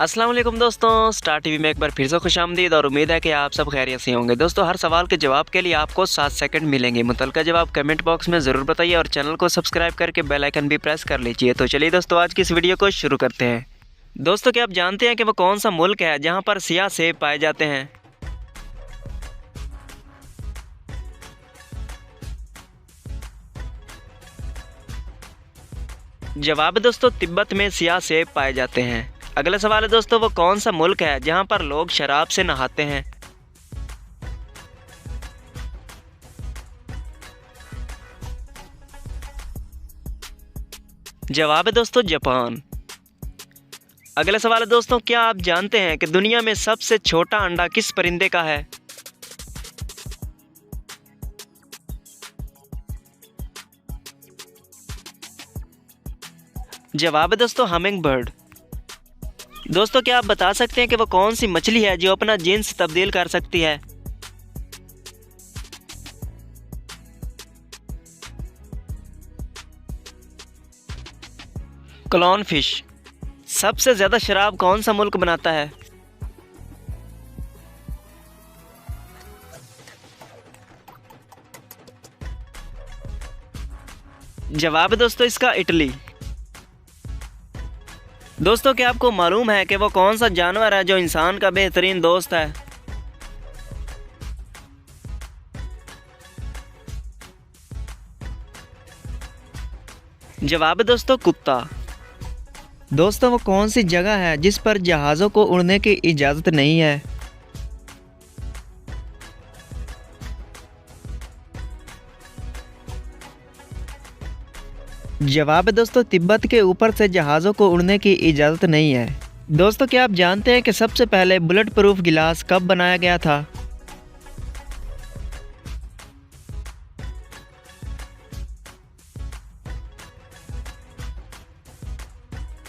अस्सलाम वालेकुम दोस्तों, स्टार टीवी में एक बार फिर से खुशामदीद और उम्मीद है कि आप सब खैरियत से होंगे। दोस्तों, हर सवाल के जवाब के लिए आपको 7 सेकंड मिलेंगे। मुतलका जवाब कमेंट बॉक्स में ज़रूर बताइए और चैनल को सब्सक्राइब करके बेल आइकन भी प्रेस कर लीजिए। तो चलिए दोस्तों, आज की इस वीडियो को शुरू करते हैं। दोस्तों, क्या आप जानते हैं कि वो कौन सा मुल्क है जहाँ पर सियाह सेब पाए जाते हैं? जवाब है दोस्तों, तिब्बत में सियाह सेब पाए जाते हैं। अगला सवाल है दोस्तों, वो कौन सा मुल्क है जहाँ पर लोग शराब से नहाते हैं? जवाब है दोस्तों, जापान। अगला सवाल है दोस्तों, क्या आप जानते हैं कि दुनिया में सबसे छोटा अंडा किस परिंदे का है? जवाब है दोस्तों, हमिंग बर्ड। दोस्तों, क्या आप बता सकते हैं कि वो कौन सी मछली है जो अपना जिन्स तब्दील कर सकती है? Clone fish. सबसे ज्यादा शराब कौन सा मुल्क बनाता है? जवाब है दोस्तों, इसका इटली। दोस्तों, क्या आपको मालूम है कि वो कौन सा जानवर है जो इंसान का बेहतरीन दोस्त है? जवाब है दोस्तों, कुत्ता। दोस्तों, वो कौन सी जगह है जिस पर जहाज़ों को उड़ने की इजाज़त नहीं है? जवाब है दोस्तों, तिब्बत के ऊपर से जहाज़ों को उड़ने की इजाज़त नहीं है। दोस्तों, क्या आप जानते हैं कि सबसे पहले बुलेट प्रूफ गिलास कब बनाया गया था?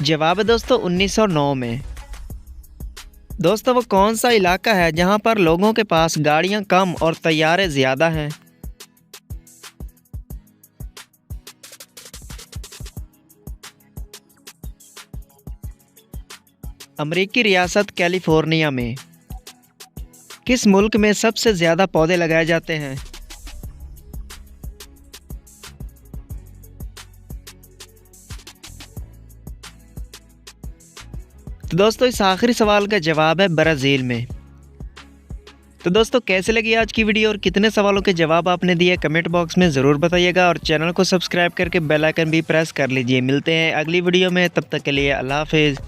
जवाब है दोस्तों, 1909 में। दोस्तों, वो कौन सा इलाका है जहां पर लोगों के पास गाड़ियां कम और तैयारे ज़्यादा हैं? अमेरिकी रियासत कैलिफोर्निया में। किस मुल्क में सबसे ज़्यादा पौधे लगाए जाते हैं? तो दोस्तों, इस आखिरी सवाल का जवाब है ब्राज़ील में। तो दोस्तों, कैसे लगी आज की वीडियो और कितने सवालों के जवाब आपने दिए कमेंट बॉक्स में ज़रूर बताइएगा और चैनल को सब्सक्राइब करके बेल आइकन भी प्रेस कर लीजिए। मिलते हैं अगली वीडियो में, तब तक के लिए अल्लाह हाफिज़।